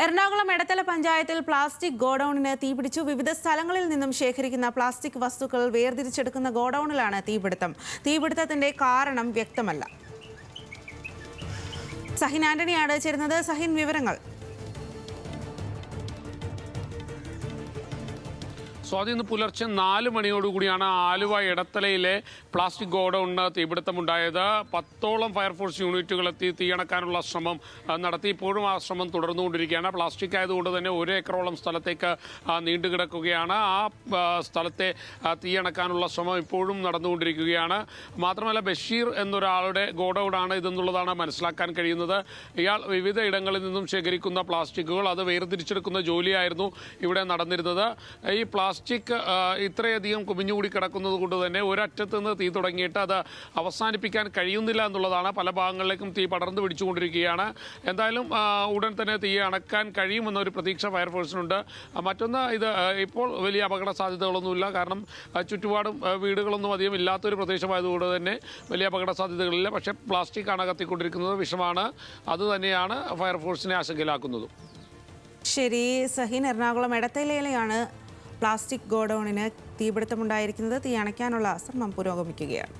എറണാകുളം എടത്തല പഞ്ചായത്തിൽ പ്ലാസ്റ്റിക് ഗോഡൌണിന് തീപിടിച്ചു. വിവിധ സ്ഥലങ്ങളിൽ നിന്നും ശേഖരിക്കുന്ന പ്ലാസ്റ്റിക് വസ്തുക്കൾ വേർതിരിച്ചെടുക്കുന്ന ഗോഡൌണിലാണ് തീപിടുത്തം. തീപിടുത്തത്തിന്റെ കാരണം വ്യക്തമല്ല. സഹിൻ ആന്റണിയാണ് ചേരുന്നത്. സഹിൻ, വിവരങ്ങൾ. സ്വാതി, ഇന്ന് പുലർച്ചെ 4 മണിയോടുകൂടിയാണ് ആലുവ എടത്തലയിലെ പ്ലാസ്റ്റിക് ഗോഡൌണിന് തീപിടുത്തമുണ്ടായത്. 10ഓളം ഫയർഫോഴ്സ് യൂണിറ്റുകൾ എത്തി തീയണക്കാനുള്ള ശ്രമം നടത്തി. ഇപ്പോഴും ആ ശ്രമം തുടർന്നുകൊണ്ടിരിക്കുകയാണ്. പ്ലാസ്റ്റിക് ആയതുകൊണ്ട് തന്നെ 1 ഏക്കറോളം സ്ഥലത്തേക്ക് നീണ്ടുകിടക്കുകയാണ്. ആ സ്ഥലത്തെ തീയണക്കാനുള്ള ശ്രമം ഇപ്പോഴും നടന്നുകൊണ്ടിരിക്കുകയാണ്. മാത്രമല്ല, ബഷീർ എന്നൊരാളുടെ ഗോഡൌണാണ് ഇതെന്നുള്ളതാണ് മനസ്സിലാക്കാൻ കഴിയുന്നത്. ഇയാൾ വിവിധ ഇടങ്ങളിൽ നിന്നും ശേഖരിക്കുന്ന പ്ലാസ്റ്റിക്കുകൾ അത് വേർതിരിച്ചെടുക്കുന്ന ജോലിയായിരുന്നു ഇവിടെ നടന്നിരുന്നത്. ഈ പ്ലാസ്റ്റിക് ഇത്രയധികം കുമിഞ്ഞുകൂടി കിടക്കുന്നത് കൊണ്ട് തന്നെ ഒരറ്റത്ത് നിന്ന് തീ തുടങ്ങിയിട്ട് അത് അവസാനിപ്പിക്കാൻ കഴിയുന്നില്ല എന്നുള്ളതാണ്. പല ഭാഗങ്ങളിലേക്കും തീ പടർന്നു പിടിച്ചുകൊണ്ടിരിക്കുകയാണ്. എന്തായാലും ഉടൻ തന്നെ തീ അണക്കാൻ കഴിയുമെന്നൊരു പ്രതീക്ഷ ഫയർഫോഴ്സിനുണ്ട്. മറ്റൊന്ന്, ഇത് ഇപ്പോൾ വലിയ അപകട സാധ്യതകളൊന്നുമില്ല. കാരണം ചുറ്റുപാടും വീടുകളൊന്നും അധികം ഇല്ലാത്തൊരു പ്രദേശമായതുകൊണ്ട് തന്നെ വലിയ അപകട സാധ്യതകളില്ല. പക്ഷേ പ്ലാസ്റ്റിക്കാണ് കത്തിക്കൊണ്ടിരിക്കുന്നത്, വിഷമാണ്. അതുതന്നെയാണ് ഫയർഫോഴ്സിനെ ആശങ്കയിലാക്കുന്നതും. ശരി സഹിൻ, എറണാകുളം എടത്തലയിലെയാണ് പ്ലാസ്റ്റിക് ഗോഡൌണിന് തീപിടുത്തമുണ്ടായിരിക്കുന്നത്. തീ അണയ്ക്കാനുള്ള ശ്രമം പുരോഗമിക്കുകയാണ്.